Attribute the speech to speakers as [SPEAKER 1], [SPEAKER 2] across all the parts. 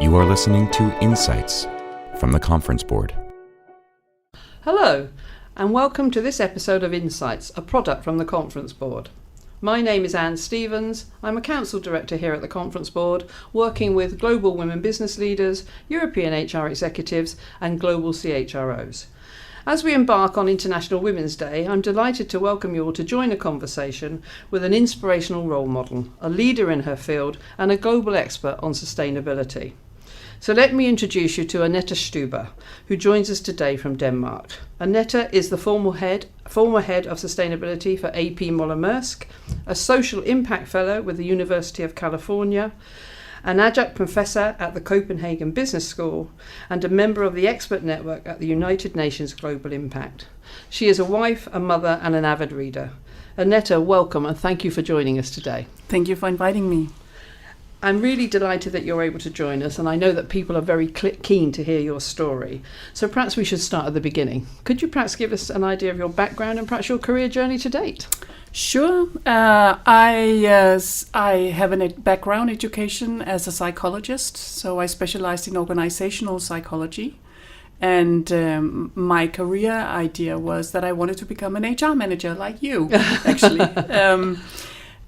[SPEAKER 1] You are listening to Insights from the Conference Board.
[SPEAKER 2] Hello, and welcome to this episode of Insights, a product from the Conference Board. My name is Annette Stube. I'm a Council Director here at the Conference Board, working with global women business leaders, European HR executives, and global CHROs. As we embark on International Women's Day, I'm delighted to welcome you all to join a conversation with an inspirational role model, a leader in her field, and a global expert on sustainability. So let me introduce you to Annette Stube, who joins us today from Denmark. Annette is the former head of sustainability for AP Moller-Maersk, a social impact fellow with the University of California, an adjunct professor at the Copenhagen Business School, and a member of the expert network at the United Nations Global Impact. She is a wife, a mother, and an avid reader. Annette, welcome, and thank you for joining us today.
[SPEAKER 3] Thank you for inviting me.
[SPEAKER 2] I'm really delighted that you're able to join us, and I know that people are very keen to hear your story. So perhaps we should start at the beginning. Could you perhaps give us an idea of your background and perhaps your career journey to date?
[SPEAKER 3] Sure. I have a background education as a psychologist, so I specialized in organizational psychology. And my career idea was that I wanted to become an HR manager like you, actually.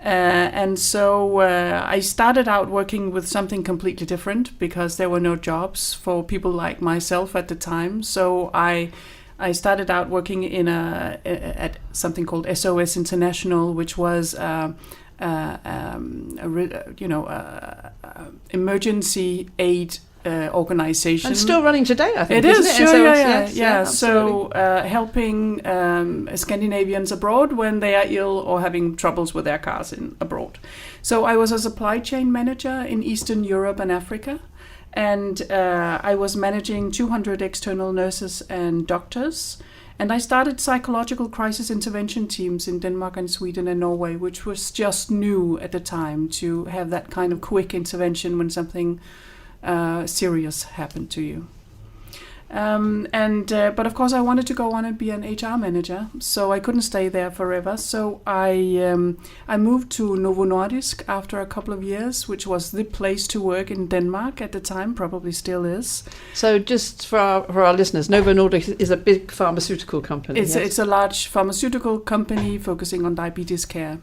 [SPEAKER 3] And so I started out working with something completely different because there were no jobs for people like myself at the time. So I started out working at something called SOS International, which was emergency aid organization.
[SPEAKER 2] And still running today, I think.
[SPEAKER 3] It is, sure,
[SPEAKER 2] SOS,
[SPEAKER 3] yeah. So helping Scandinavians abroad when they are ill or having troubles with their cars abroad. So I was a supply chain manager in Eastern Europe and Africa. And I was managing 200 external nurses and doctors. And I started psychological crisis intervention teams in Denmark and Sweden and Norway, which was just new at the time to have that kind of quick intervention when something serious happened to you. But of course I wanted to go on and be an HR manager, so I couldn't stay there forever. So I moved to Novo Nordisk after a couple of years, which was the place to work in Denmark at the time, probably still is.
[SPEAKER 2] So just for our listeners, Novo Nordisk is a big pharmaceutical company.
[SPEAKER 3] It's a large pharmaceutical company focusing on diabetes care.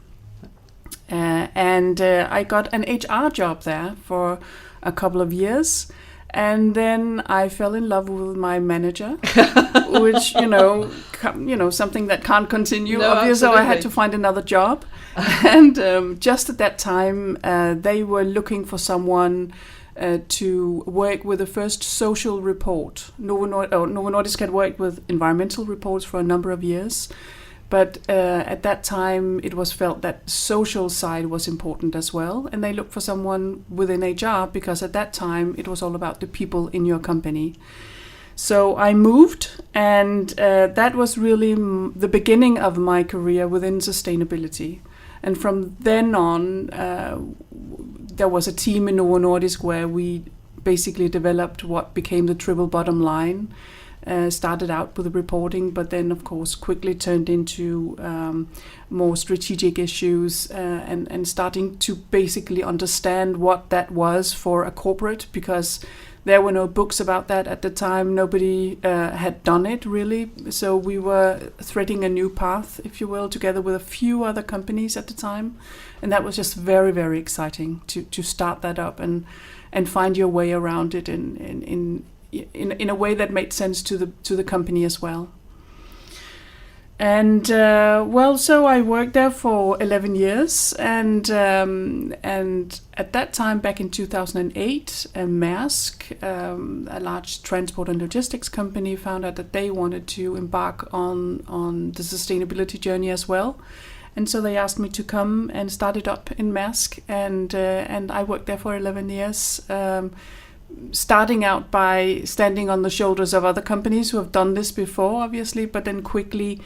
[SPEAKER 3] I got an HR job there for a couple of years. And then I fell in love with my manager, which, something that can't continue,
[SPEAKER 2] no,
[SPEAKER 3] obviously, so I had to find another job. And just at that time, they were looking for someone to work with the first social report. Novo Nordisk had worked with environmental reports for a number of years. But at that time, it was felt that social side was important as well. And they looked for someone within HR because at that time, it was all about the people in your company. So I moved, and that was really the beginning of my career within sustainability. And from then on, there was a team in Novo Nordisk where we basically developed what became the triple bottom line. Started out with the reporting, but then, of course, quickly turned into more strategic issues and starting to basically understand what that was for a corporate, because there were no books about that at the time. Nobody had done it, really. So we were threading a new path, if you will, together with a few other companies at the time. And that was just very, very exciting to start that up and find your way around it in a way that made sense to the company as well. And so I worked there for 11 years, and at that time, back in 2008, Maersk, a large transport and logistics company, found out that they wanted to embark on the sustainability journey as well. And so they asked me to come and start it up in Maersk, and I worked there for 11 years. Starting out by standing on the shoulders of other companies who have done this before, obviously, but then quickly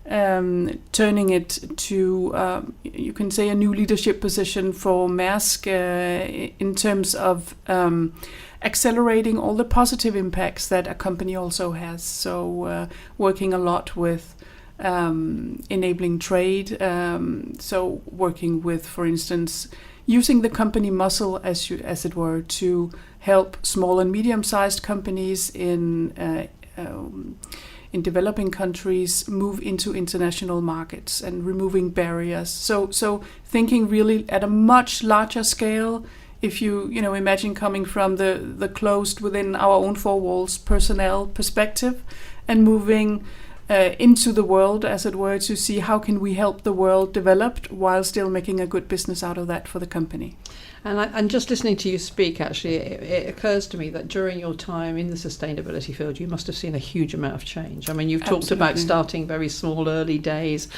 [SPEAKER 3] turning it to, you can say, a new leadership position for Maersk in terms of accelerating all the positive impacts that a company also has. So working a lot with enabling trade, so working with, for instance, using the company muscle, as it were, to help small and medium-sized companies in developing countries move into international markets and removing barriers. So thinking really at a much larger scale. If you imagine coming from the closed within our own four walls personnel perspective and moving into the world, as it were, to see how can we help the world develop while still making a good business out of that for the company.
[SPEAKER 2] And just listening to you speak, actually, it occurs to me that during your time in the sustainability field, you must have seen a huge amount of change. I mean, you've talked about starting very small, early days,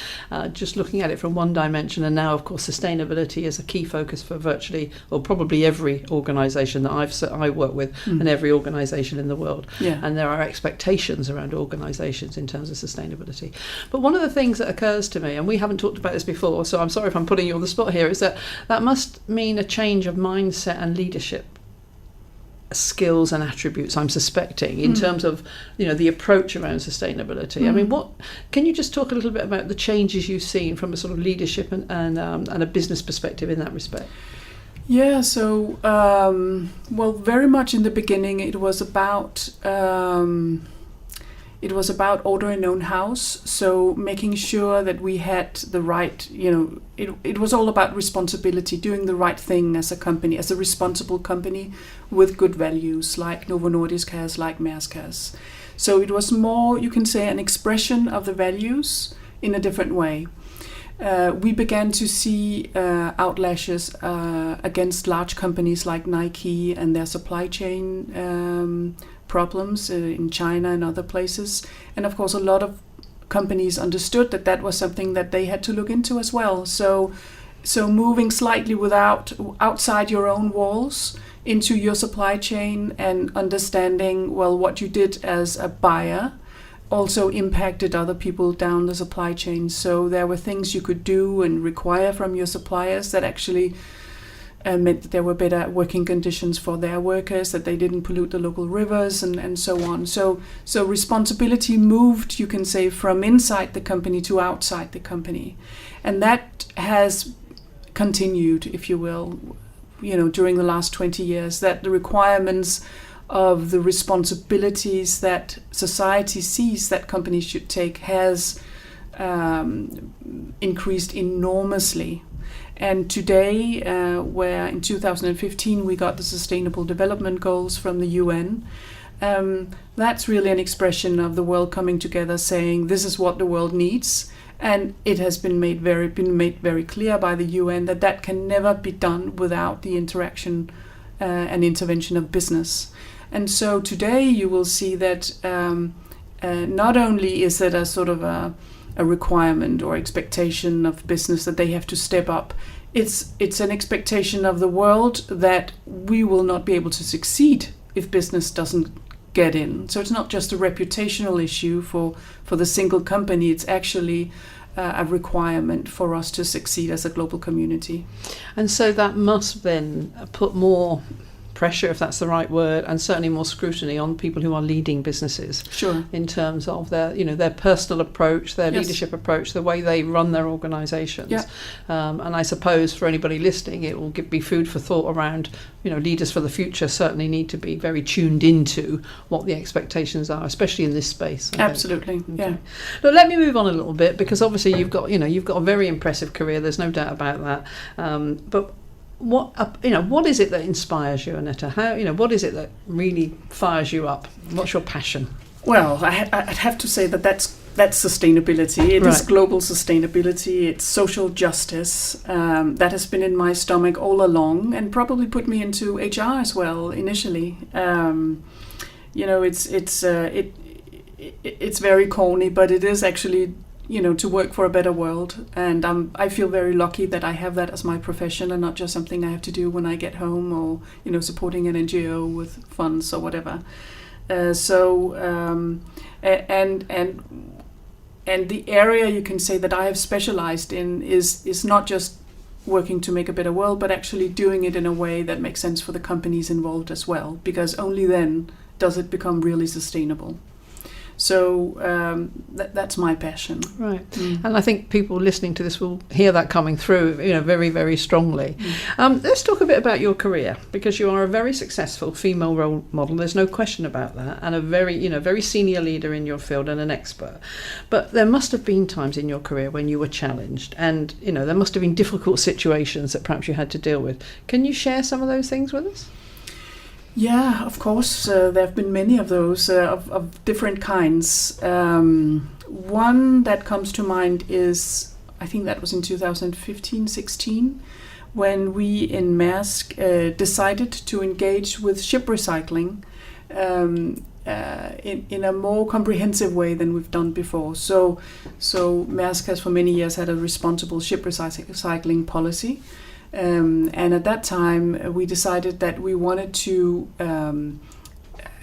[SPEAKER 2] just looking at it from one dimension, and now, of course, sustainability is a key focus for virtually, or probably every organisation that I work with, and every organisation in the world. Yeah. And there are expectations around organisations in terms of sustainability. But one of the things that occurs to me, and we haven't talked about this before, so I'm sorry if I'm putting you on the spot here, is that must mean a change of mindset and leadership skills and attributes, I'm suspecting, in terms of the approach around sustainability. I mean, can you just talk a little bit about the changes you've seen from a sort of leadership and a business perspective in that respect?
[SPEAKER 3] Yeah, so very much in the beginning it was about order in own house, so making sure that we had the right, it was all about responsibility, doing the right thing as a company, as a responsible company with good values, like Novo Nordisk has, like Maersk has. So it was more, you can say, an expression of the values in a different way. We began to see outlashes against large companies like Nike and their supply chain problems in China and other places. And of course, a lot of companies understood that was something that they had to look into as well. So moving slightly outside your own walls into your supply chain and understanding, what you did as a buyer also impacted other people down the supply chain. So there were things you could do and require from your suppliers that actually meant that there were better working conditions for their workers, that they didn't pollute the local rivers and so on. So responsibility moved, you can say, from inside the company to outside the company. And that has continued, if you will, during the last 20 years, that the requirements of the responsibilities that society sees that companies should take has increased enormously. And today, where in 2015 we got the Sustainable Development Goals from the UN, that's really an expression of the world coming together saying this is what the world needs. And it has been made very clear by the UN that can never be done without the interaction and intervention of business. And so today you will see that not only is it a sort of a requirement or expectation of business that they have to step up, it's an expectation of the world that we will not be able to succeed if business doesn't get in. So it's not just a reputational issue for the single company, it's actually a requirement for us to succeed as a global community. And
[SPEAKER 2] so that must then put more pressure, if that's the right word, and certainly more scrutiny on people who are leading businesses. Sure. In terms of their personal approach, their leadership approach, the way they run their organisations. Yeah. And I suppose for anybody listening, it will be food for thought around, leaders for the future certainly need to be very tuned into what the expectations are, especially in this space.
[SPEAKER 3] Absolutely. Okay. Yeah.
[SPEAKER 2] Look, let me move on a little bit, because obviously you've got a very impressive career. There's no doubt about that. But what is it that inspires you, Annette? What is it that really fires you up? What's your passion?
[SPEAKER 3] Well, I'd have to say that's sustainability. It is global sustainability. It's social justice. That has been in my stomach all along, and probably put me into HR as well initially. It's very corny, but it is actually, to work for a better world. And I feel very lucky that I have that as my profession and not just something I have to do when I get home or, supporting an NGO with funds or whatever. And the area you can say that I have specialized in is not just working to make a better world, but actually doing it in a way that makes sense for the companies involved as well, because only then does it become really sustainable. So that's my passion.
[SPEAKER 2] Right. And I think people listening to this will hear that coming through, very, very strongly. Let's talk a bit about your career, because you are a very successful female role model. There's no question about that, and a very senior leader in your field and an expert. But there must have been times in your career when you were challenged, and there must have been difficult situations that perhaps you had to deal with. Can you share some of those things with us?
[SPEAKER 3] Yeah, of course. There have been many of those, of different kinds. One that comes to mind is, I think that was in 2015-16, when we in Maersk decided to engage with ship recycling in a more comprehensive way than we've done before. So Maersk has for many years had a responsible ship recycling policy. And at that time, we decided that we wanted to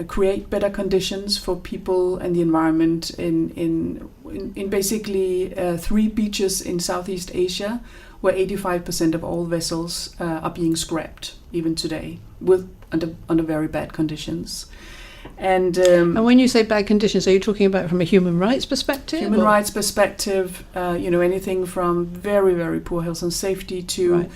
[SPEAKER 3] create better conditions for people and the environment in basically 3 beaches in Southeast Asia, where 85% of all vessels are being scrapped even today, under very bad conditions. And
[SPEAKER 2] when you say bad conditions, are you talking about from a human rights perspective?
[SPEAKER 3] Human rights perspective, anything from very, very poor health and safety to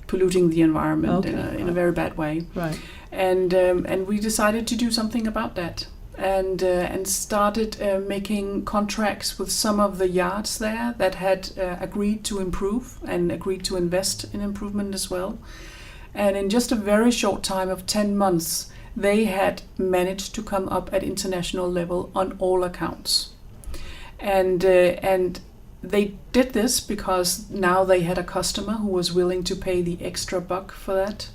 [SPEAKER 3] polluting the environment in a very bad way.
[SPEAKER 2] Right.
[SPEAKER 3] And we decided to do something about that, and started making contracts with some of the yards there that had agreed to improve and agreed to invest in improvement as well. And in just a very short time of 10 months, they had managed to come up at international level on all accounts. And they did this because now they had a customer who was willing to pay the extra buck for that.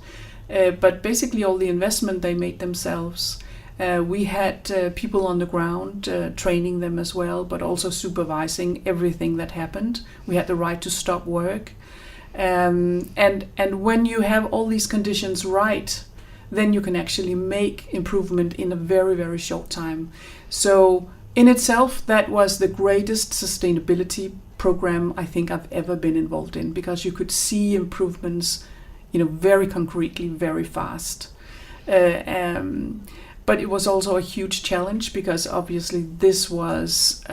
[SPEAKER 3] But basically all the investment they made themselves. We had people on the ground training them as well, but also supervising everything that happened. We had the right to stop work. And when you have all these conditions right, then you can actually make improvement in a very, very short time. So in itself, that was the greatest sustainability program I think I've ever been involved in, because you could see improvements, very concretely, very fast. But it was also a huge challenge, because obviously this was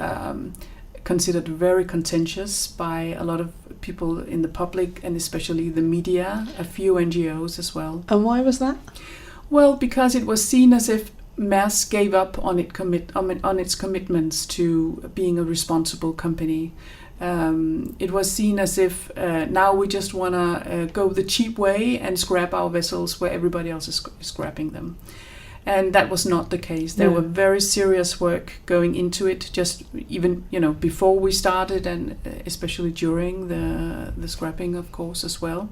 [SPEAKER 3] considered very contentious by a lot of people in the public, and especially the media, a few NGOs as well.
[SPEAKER 2] And why was that?
[SPEAKER 3] Well, because it was seen as if Maersk gave up on its commitments to being a responsible company. It was seen as if now we just want to go the cheap way and scrap our vessels where everybody else is scrapping them. And that was not the case. There were very serious work going into it, just even before we started, and especially during the scrapping, of course, as well.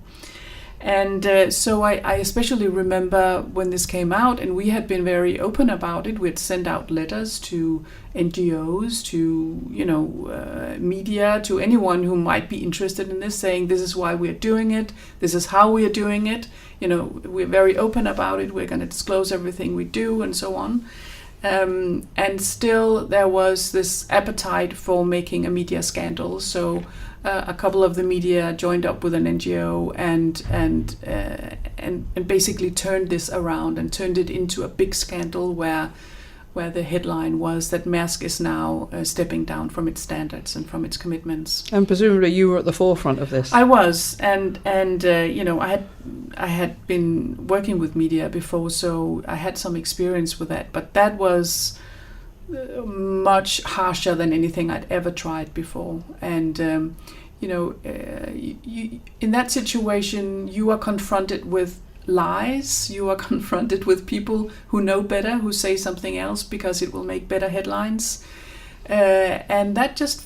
[SPEAKER 3] And so I especially remember when this came out, and we had been very open about it. We had sent out letters to NGOs, to media, to anyone who might be interested in this, saying this is why we are doing it, this is how we are doing it. We're very open about it. We're going to disclose everything we do, and so on. And still, there was this appetite for making a media scandal. So a couple of the media joined up with an NGO and basically turned this around and turned it into a big scandal where the headline was that Maersk is now stepping down from its standards and from its commitments. And
[SPEAKER 2] presumably you were at the forefront of this.
[SPEAKER 3] I was, and I had been working with media before, so I had some experience with that. But that was much harsher than anything I'd ever tried before. And in that situation, you are confronted with lies. You are confronted with people who know better, who say something else because it will make better headlines, and that just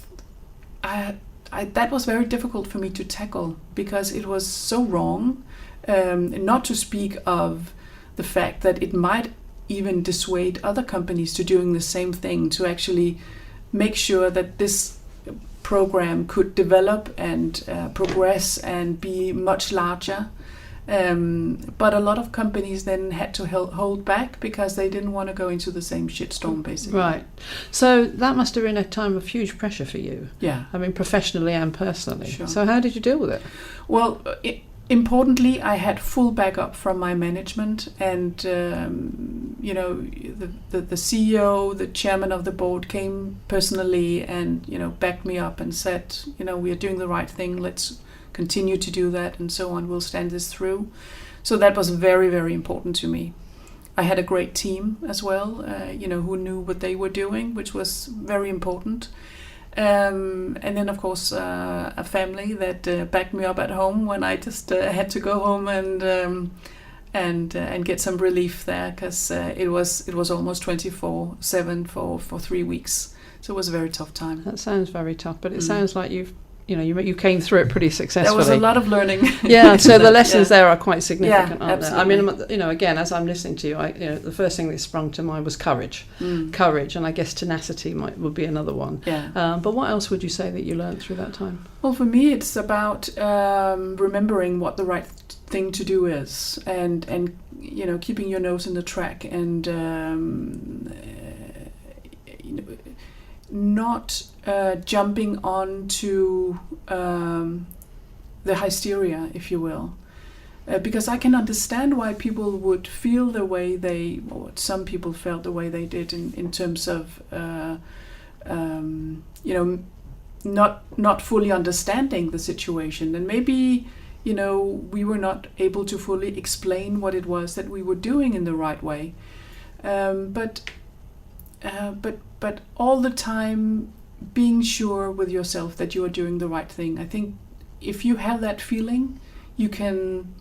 [SPEAKER 3] that was very difficult for me to tackle, because it was so wrong. Not to speak of the fact that it might even dissuade other companies to doing the same thing, to actually make sure that this program could develop and progress and be much larger. But a lot of companies then had to hold back because they didn't want to go into the same shitstorm, basically.
[SPEAKER 2] Right. So that must have been a time of huge pressure for you.
[SPEAKER 3] Yeah.
[SPEAKER 2] I mean, professionally and personally.
[SPEAKER 3] Sure.
[SPEAKER 2] So how did you deal with it?
[SPEAKER 3] Well, importantly, I had full backup from my management, and the CEO, the chairman of the board came personally and backed me up and said, we are doing the right thing. Let's continue to do that and so on. We'll stand this through. So that was very, very important to me. I had a great team as well, who knew what they were doing, which was very important. And then, of course, a family that backed me up at home when I just had to go home and get some relief there, because it was almost 24/7 for 3 weeks. So it was a very tough time.
[SPEAKER 2] That sounds very tough, but it sounds like you came through it pretty successfully.
[SPEAKER 3] There was a lot of learning.
[SPEAKER 2] Yeah, so the lessons there are quite significant, aren't
[SPEAKER 3] absolutely.
[SPEAKER 2] they? I mean, again, as I'm listening to you, the first thing that sprung to mind was courage. Courage, and I guess tenacity would be another one.
[SPEAKER 3] Yeah.
[SPEAKER 2] But what else would you say that you learned through that time?
[SPEAKER 3] Well, for me, it's about remembering what the right thing to do is, and keeping your nose in the track, and not jumping on to the hysteria, if you will. Because I can understand why people would feel the way or some people felt the way they did in terms of, not fully understanding the situation. And maybe, we were not able to fully explain what it was that we were doing in the right way. But all the time being sure with yourself that you are doing the right thing. I think if you have that feeling, you can,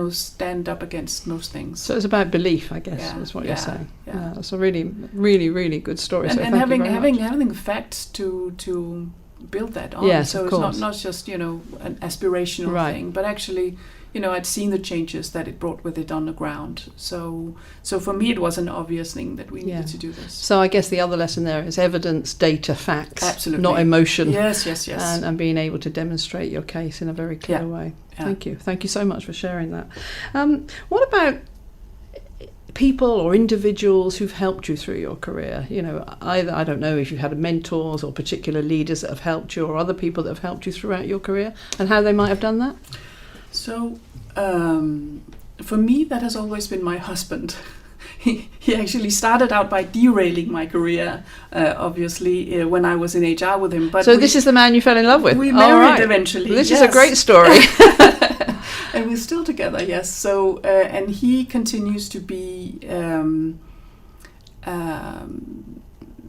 [SPEAKER 3] stand up against most things.
[SPEAKER 2] So it's about belief, I guess, is what you're saying.
[SPEAKER 3] Yeah.
[SPEAKER 2] That's a really, really, really good story.
[SPEAKER 3] And,
[SPEAKER 2] so
[SPEAKER 3] and
[SPEAKER 2] thank you very much.
[SPEAKER 3] having facts to build that on.
[SPEAKER 2] Yes,
[SPEAKER 3] so
[SPEAKER 2] of
[SPEAKER 3] it's
[SPEAKER 2] course.
[SPEAKER 3] not just, an aspirational thing, but actually, I'd seen the changes that it brought with it on the ground. So for me, it was an obvious thing that we needed to do this.
[SPEAKER 2] So I guess the other lesson there is evidence, data, facts,
[SPEAKER 3] Absolutely.
[SPEAKER 2] not emotion.
[SPEAKER 3] Yes.
[SPEAKER 2] And being able to demonstrate your case in a very clear way.
[SPEAKER 3] Yeah.
[SPEAKER 2] Thank you so much for sharing that. What about people or individuals who've helped you through your career? Either, I don't know if you've had mentors or particular leaders that have helped you, or other people that have helped you throughout your career, and how they might have done that.
[SPEAKER 3] So for me, that has always been my husband. He actually started out by derailing my career, obviously, when I was in HR with him. But
[SPEAKER 2] this is the man you fell in love with?
[SPEAKER 3] We married eventually.
[SPEAKER 2] This is a great story.
[SPEAKER 3] And we're still together, yes. So, and he continues to be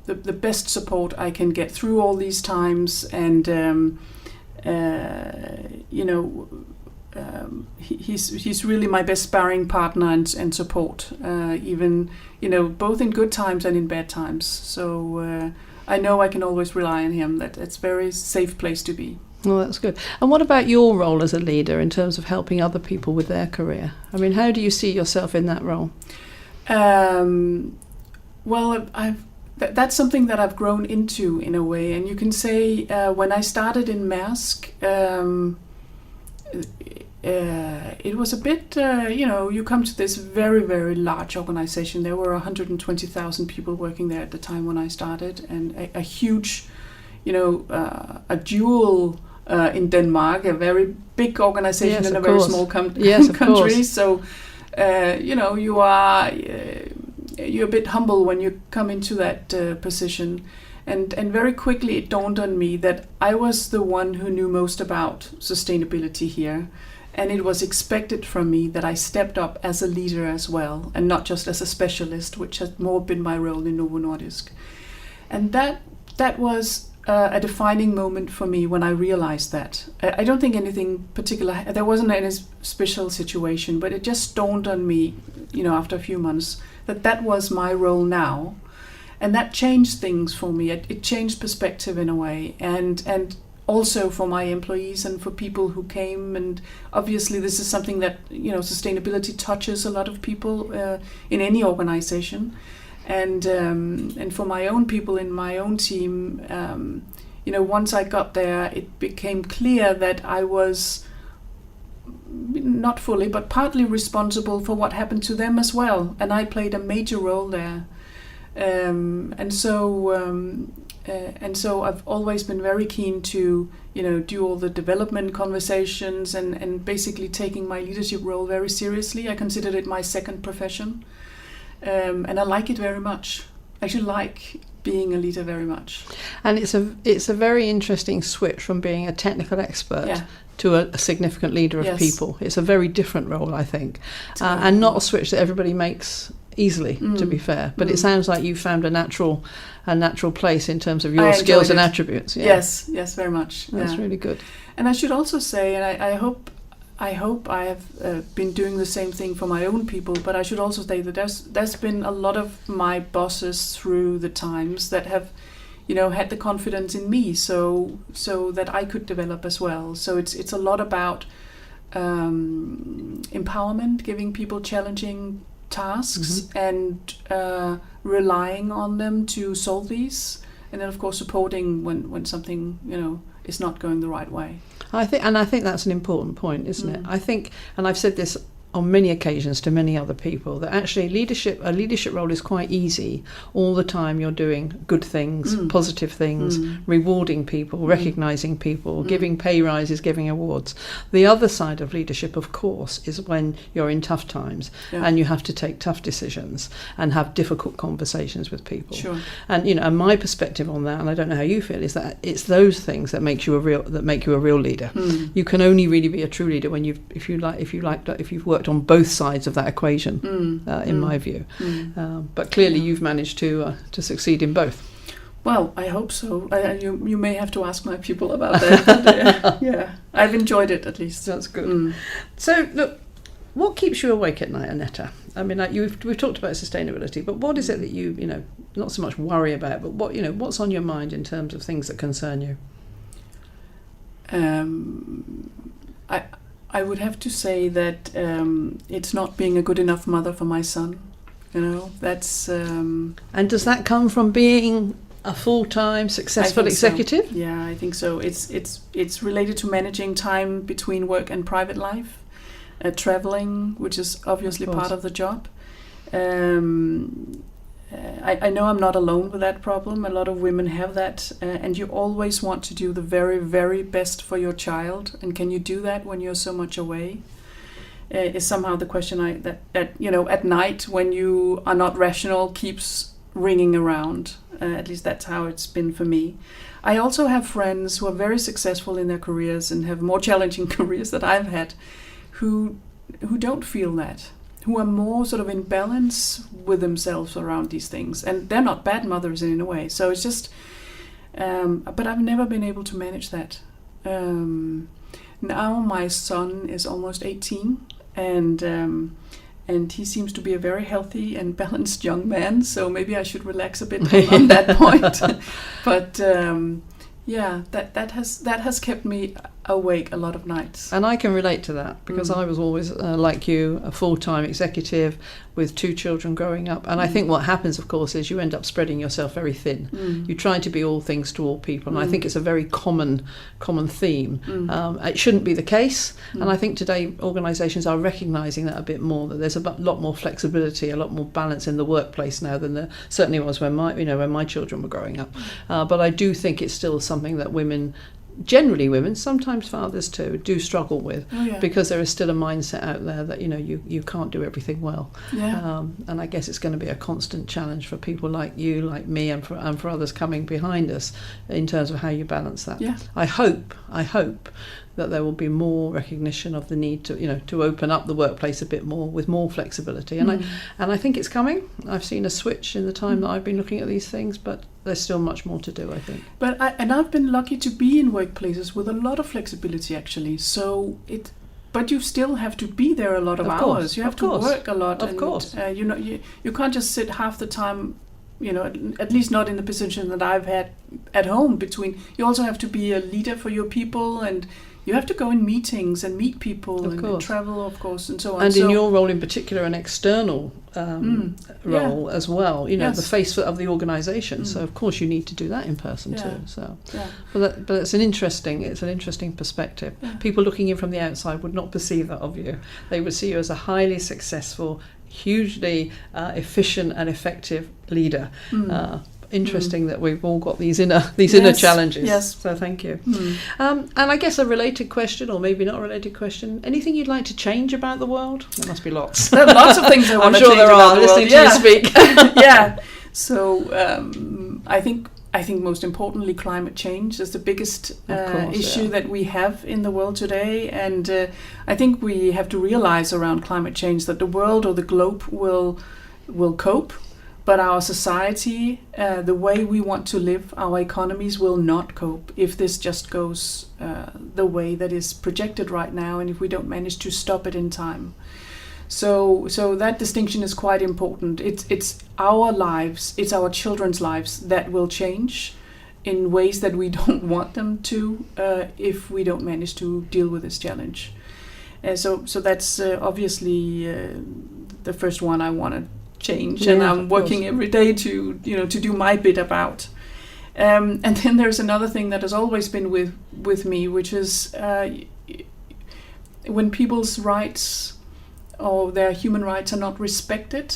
[SPEAKER 3] the best support I can get through all these times. And, he's really my best sparring partner and support, even, both in good times and in bad times. So I know I can always rely on him, that it's a very safe place to be.
[SPEAKER 2] Well, that's good. And what about your role as a leader in terms of helping other people with their career? I mean, how do you see yourself in that role?
[SPEAKER 3] Well, that's something that I've grown into in a way. And you can say when I started in Maersk, it was a bit, you come to this very, very large organization. There were 120,000 people working there at the time when I started, and a huge, a jewel in Denmark, a very big organization in a very small country. So, you're a bit humble when you come into that position. And very quickly it dawned on me that I was the one who knew most about sustainability here. And it was expected from me that I stepped up as a leader as well, and not just as a specialist, which has more been my role in Novo Nordisk. And that was a defining moment for me when I realized that. I don't think anything particular, there wasn't any special situation, but it just dawned on me, after a few months, that was my role now. And that changed things for me. It changed perspective in a way, and also for my employees and for people who came. And obviously this is something that, sustainability touches a lot of people in any organization. And for my own people in my own team, once I got there, it became clear that I was not fully, but partly responsible for what happened to them as well. And I played a major role there. And so I've always been very keen to, do all the development conversations and basically taking my leadership role very seriously. I considered it my second profession. And I like it very much. I actually like being a leader very much.
[SPEAKER 2] And it's a very interesting switch from being a technical expert to a significant leader of people. It's a very different role, I think, and not a switch that everybody makes easily, to be fair. But it sounds like you found a natural place in terms of your skills and attributes. Yeah.
[SPEAKER 3] Yes, very much.
[SPEAKER 2] That's really good.
[SPEAKER 3] And I should also say, and I hope I have been doing the same thing for my own people, but I should also say that there's been a lot of my bosses through the times that have, had the confidence in me, so that I could develop as well. So it's a lot about empowerment, giving people challenging tasks, and relying on them to solve these, and then of course supporting when something is not going the right way.
[SPEAKER 2] I think that's an important point, isn't it? I think, and I've said this on many occasions to many other people, that actually a leadership role is quite easy. All the time you're doing good things, positive things, rewarding people, recognising people, giving pay rises, giving awards. The other side of leadership, of course, is when you're in tough times and you have to take tough decisions and have difficult conversations with people. Sure. And and my perspective on that, and I don't know how you feel, is that it's those things that make you a real leader. You can only really be a true leader when if you've worked on both sides of that equation, in my view. But clearly you've managed to succeed in both.
[SPEAKER 3] Well, I hope so. You may have to ask my people about that. But, I've enjoyed it at least.
[SPEAKER 2] That's good. So, look, what keeps you awake at night, Annette? I mean, we've talked about sustainability, but what is it that you not so much worry about, but what's on your mind in terms of things that concern you?
[SPEAKER 3] I would have to say that it's not being a good enough mother for my son. That's.
[SPEAKER 2] And does that come from being a full-time successful executive?
[SPEAKER 3] So. Yeah, I think so. It's related to managing time between work and private life, traveling, which is obviously part of the job. I know I'm not alone with that problem. A lot of women have that, and you always want to do the very, very best for your child. And can you do that when you're so much away? Is somehow the question that at night when you are not rational keeps ringing around. At least that's how it's been for me. I also have friends who are very successful in their careers and have more challenging careers that I've had, who don't feel that. Who are more sort of in balance with themselves around these things. And they're not bad mothers in a way. So it's just, but I've never been able to manage that. Now my son is almost 18 and he seems to be a very healthy and balanced young man. So maybe I should relax a bit on that point. But that has kept me awake a lot of nights.
[SPEAKER 2] And I can relate to that because I was always, like you, a full-time executive with 2 children growing up. And I think what happens, of course, is you end up spreading yourself very thin. You try to be all things to all people. And I think it's a very common theme. It shouldn't be the case. And I think today organisations are recognising that a bit more, that there's a lot more flexibility, a lot more balance in the workplace now than there certainly was when my children were growing up. But I do think it's still something that generally women, sometimes fathers too, do struggle with, because there is still a mindset out there that you can't do everything well. And I guess it's going to be a constant challenge for people like you, like me, and for others coming behind us in terms of how you balance that. I hope that there will be more recognition of the need to open up the workplace a bit more with more flexibility, and I think it's coming. I've seen a switch in the time that I've been looking at these things, but there's still much more to do, I think.
[SPEAKER 3] But I've been lucky to be in workplaces with a lot of flexibility actually. But you still have to be there a lot of hours. You have to work a lot.
[SPEAKER 2] Of course.
[SPEAKER 3] You can't just sit half the time. At least not in the position that I've had at home. You also have to be a leader for your people, and you have to go in meetings and meet people and travel, of course, and so on.
[SPEAKER 2] And in your role in particular, an external role as well, the face of the organisation. So of course you need to do that in person too. So, but it's an interesting perspective. People looking in from the outside would not perceive that of you. They would see you as a highly successful, hugely efficient and effective leader. interesting that we've all got these inner challenges.
[SPEAKER 3] Yes.
[SPEAKER 2] So thank you. And I guess a related question, or maybe not a related question, anything you'd like to change about the world? There must be lots.
[SPEAKER 3] There are lots of things I want to change about the world.
[SPEAKER 2] Listening to you speak.
[SPEAKER 3] Yeah. So I think most importantly, climate change is the biggest issue that we have in the world today. And I think we have to realize around climate change that the world or the globe will cope, but our society, the way we want to live, our economies will not cope if this just goes the way that is projected right now, and if we don't manage to stop it in time. So that distinction is quite important. It's our lives, it's our children's lives that will change in ways that we don't want them to if we don't manage to deal with this challenge. So that's obviously the first one I want to change, and I'm working every day to do my bit about. And then there's another thing that has always been with me, which is when people's rights or their human rights are not respected.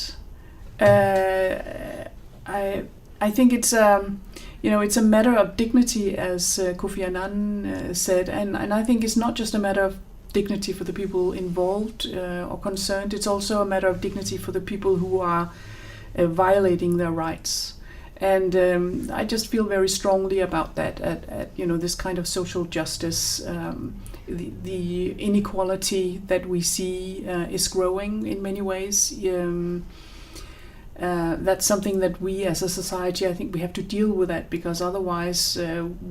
[SPEAKER 3] I think it's it's a matter of dignity, as Kofi Annan said, and I think it's not just a matter of dignity for the people involved or concerned. It's also a matter of dignity for the people who are violating their rights. And I just feel very strongly about that. At this kind of social justice, the inequality that we see is growing in many ways. That's something that we as a society, I think we have to deal with that, because otherwise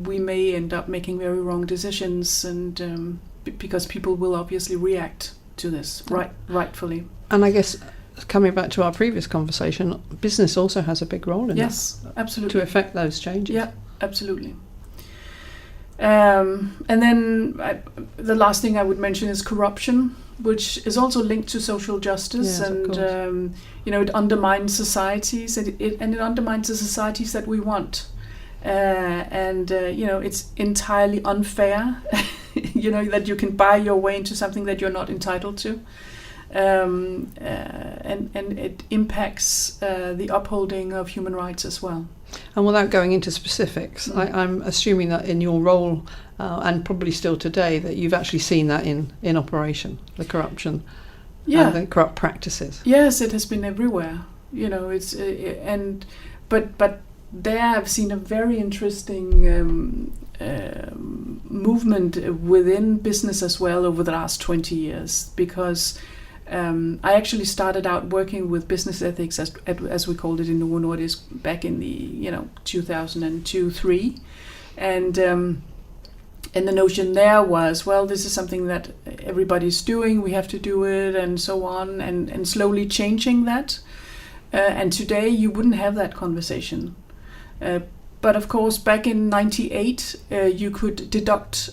[SPEAKER 3] we may end up making very wrong decisions, and because people will obviously react to this rightfully. And I guess coming back to our previous conversation, business also has a big role in
[SPEAKER 2] yes,
[SPEAKER 3] that, absolutely,
[SPEAKER 2] to affect those changes.
[SPEAKER 3] Yeah, absolutely. And then the last thing I would mention is corruption, which is also linked to social justice,
[SPEAKER 2] yes,
[SPEAKER 3] and it undermines societies, and it undermines the societies that we want. It's entirely unfair, that you can buy your way into something that you're not entitled to. And it impacts the upholding of human rights as well.
[SPEAKER 2] And without going into specifics, I'm assuming that in your role, and probably still today, that you've actually seen that in operation, the corruption, and the corrupt practices.
[SPEAKER 3] Yes, it has been everywhere. But there I've seen a very interesting movement within business as well over the last 20 years, because I actually started out working with business ethics, as we called it in Novo Nordisk, back in the 2002-3, and the notion there was, well, this is something that everybody's doing, we have to do it, and so on, and slowly changing that. And today you wouldn't have that conversation. But of course, back in '98, you could deduct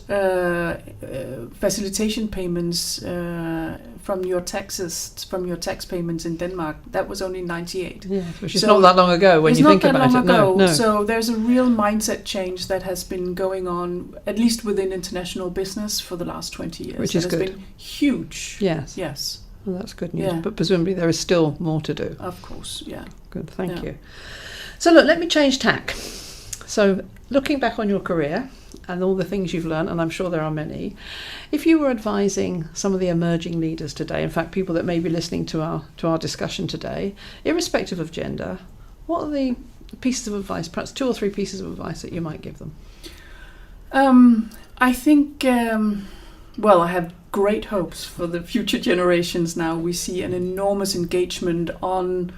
[SPEAKER 3] facilitation payments from your taxes, from your tax payments in Denmark. That was only '98.
[SPEAKER 2] Yeah, which is not that long ago when you think about it. No.
[SPEAKER 3] So there's a real mindset change that has been going on, at least within international business, for the last 20 years.
[SPEAKER 2] Which is good.
[SPEAKER 3] Has been huge.
[SPEAKER 2] Yes.
[SPEAKER 3] Yes.
[SPEAKER 2] Well, that's good news. Yeah. But presumably there is still more to do.
[SPEAKER 3] Of course, yeah.
[SPEAKER 2] Good, thank you. So look, let me change tack. So looking back on your career and all the things you've learned, and I'm sure there are many, if you were advising some of the emerging leaders today, in fact people that may be listening to our discussion today, irrespective of gender, what are the pieces of advice, perhaps 2 or 3 pieces of advice that you might give them?
[SPEAKER 3] I think, I have great hopes for the future generations now. We see an enormous engagement on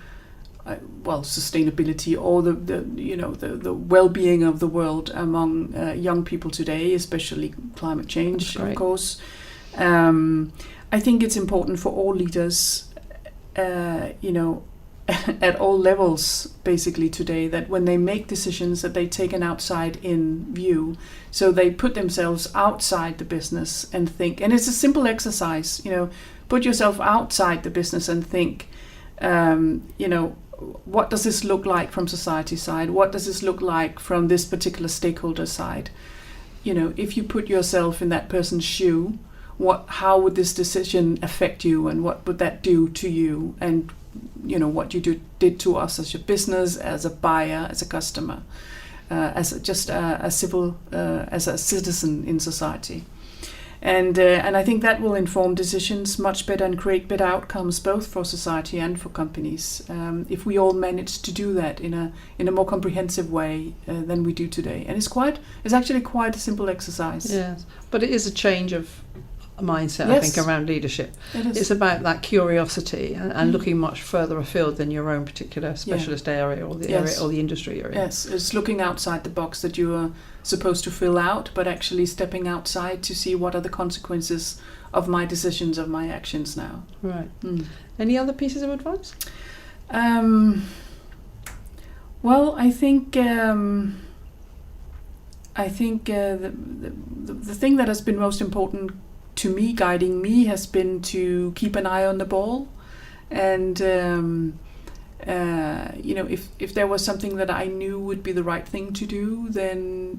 [SPEAKER 3] sustainability, or the well-being of the world among young people today, especially climate change, of course. I think it's important for all leaders, at all levels, basically today, that when they make decisions, that they take an outside-in view. So they put themselves outside the business and think. And it's a simple exercise, put yourself outside the business and think, what does this look like from society side? What does this look like from this particular stakeholder side? If you put yourself in that person's shoe, how would this decision affect you, and what would that do to you? And what you did to us as your business, as a buyer, as a customer, as a citizen in society. And I think that will inform decisions much better and create better outcomes both for society and for companies if we all manage to do that in a more comprehensive way than we do today. And it's actually quite a simple exercise.
[SPEAKER 2] Yes, but it is a change of mindset,
[SPEAKER 3] Yes.
[SPEAKER 2] I think, around leadership.
[SPEAKER 3] It is.
[SPEAKER 2] It's about that curiosity and looking much further afield than your own particular specialist area or the area or the industry area.
[SPEAKER 3] Yes, it's looking outside the box that you are supposed to fill out, but actually stepping outside to see what are the consequences of my decisions, of my actions now.
[SPEAKER 2] Right. Any other pieces of advice?
[SPEAKER 3] Well, I think the thing that has been most important to me, guiding me, has been to keep an eye on the ball, and if there was something that I knew would be the right thing to do, then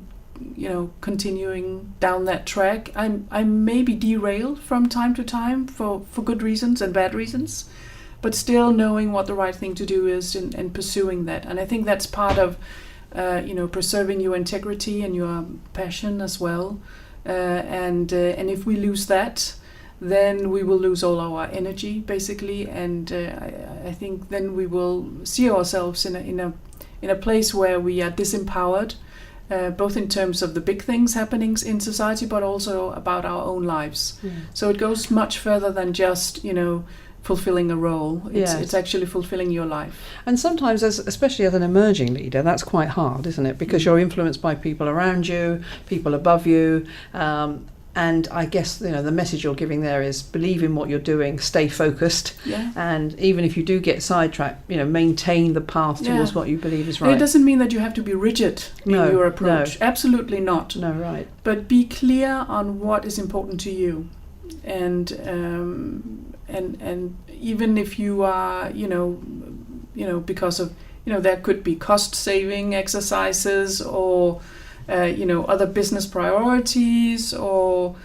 [SPEAKER 3] continuing down that track. I may be derailed from time to time for good reasons and bad reasons, but still knowing what the right thing to do is and pursuing that. And I think that's part of preserving your integrity and your passion as well. And if we lose that, then we will lose all our energy, basically. And I think then we will see ourselves in a place where we are disempowered, both in terms of the big things happening in society, but also about our own lives. Yeah. So it goes much further than just fulfilling a role. It's actually fulfilling your life.
[SPEAKER 2] And sometimes, especially as an emerging leader, that's quite hard, isn't it? Because you're influenced by people around you, people above you, and I guess the message you're giving there is believe in what you're doing, stay focused, and even if you do get sidetracked, maintain the path towards what you believe is right.
[SPEAKER 3] It doesn't mean that you have to be rigid in your approach.
[SPEAKER 2] No.
[SPEAKER 3] Absolutely not.
[SPEAKER 2] No, right.
[SPEAKER 3] But be clear on what is important to you, and even if you are, because of, there could be cost saving exercises or, other business priorities or,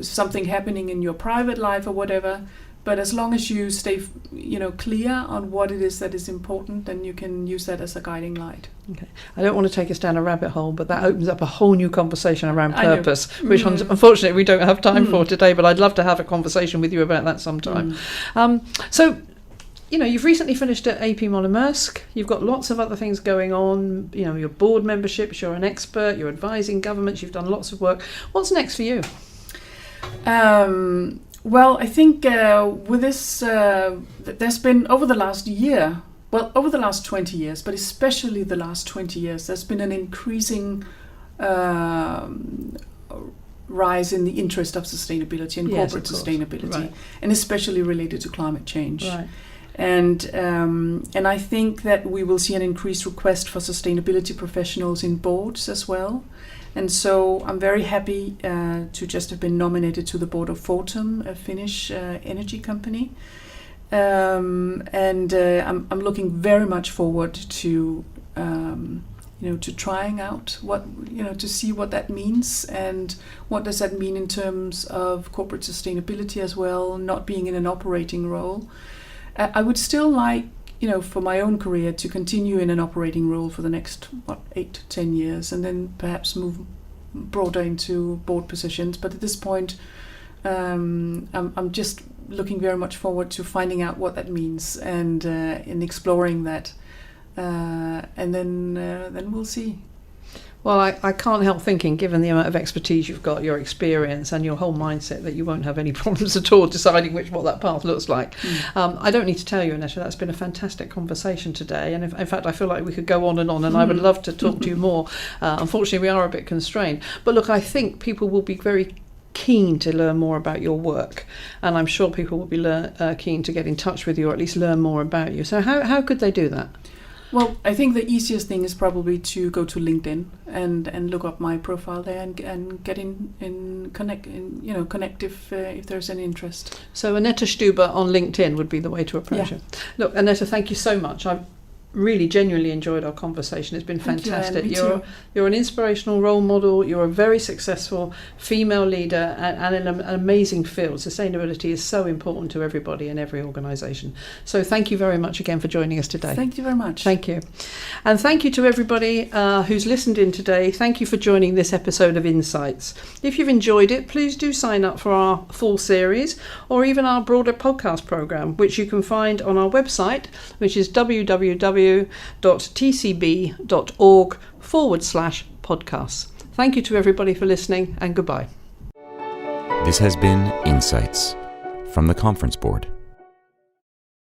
[SPEAKER 3] something happening in your private life or whatever. But as long as you stay, clear on what it is that is important, then you can use that as a guiding light.
[SPEAKER 2] Okay. I don't want to take us down a rabbit hole, but that opens up a whole new conversation around purpose, which unfortunately we don't have time for today, but I'd love to have a conversation with you about that sometime. So, you've recently finished at AP Moller Maersk. You've got lots of other things going on, your board memberships, you're an expert, you're advising governments, you've done lots of work. What's next for you?
[SPEAKER 3] Well, I think with this, there's been over the last 20 years, but especially the last 20 years, there's been an increasing rise in the interest of sustainability and corporate sustainability, and especially related to climate change. Right. And I think that we will see an increased request for sustainability professionals in boards as well. And so I'm very happy to just have been nominated to the board of Fortum, a Finnish energy company. I'm looking very much forward to to trying out what to see what that means and what does that mean in terms of corporate sustainability as well, not being in an operating role. I would still like, for my own career to continue in an operating role for the next 8 to 10 years, and then perhaps move broader into board positions. But at this point, I'm just looking very much forward to finding out what that means and in exploring that, and then we'll see.
[SPEAKER 2] Well, I can't help thinking, given the amount of expertise you've got, your experience and your whole mindset, that you won't have any problems at all deciding what that path looks like. I don't need to tell you, Annette, that's been a fantastic conversation today. And in fact, I feel like we could go on, and I would love to talk to you more. Unfortunately, we are a bit constrained. But look, I think people will be very keen to learn more about your work, and I'm sure people will be keen to get in touch with you, or at least learn more about you. So how could they do that?
[SPEAKER 3] Well, I think the easiest thing is probably to go to LinkedIn and look up my profile there and get connect if there's any interest.
[SPEAKER 2] So Annette Stube on LinkedIn would be the way to approach it. Look, Annette, thank you so much. I've really genuinely enjoyed our conversation. It's been
[SPEAKER 3] Thank you, Anne.
[SPEAKER 2] fantastic.
[SPEAKER 3] Me too.
[SPEAKER 2] You're an inspirational role model. You're a very successful female leader and in an amazing field. Sustainability is so important to everybody in every organisation. So thank you very much again for joining us today.
[SPEAKER 3] Thank you very much.
[SPEAKER 2] Thank you. And thank you to everybody who's listened in today. Thank you for joining this episode of Insights. If you've enjoyed it, please do sign up for our full series or even our broader podcast programme, which you can find on our website, which is www.tcb.org/podcasts. Thank you to everybody for listening, and goodbye.
[SPEAKER 1] This has been Insights from the Conference Board.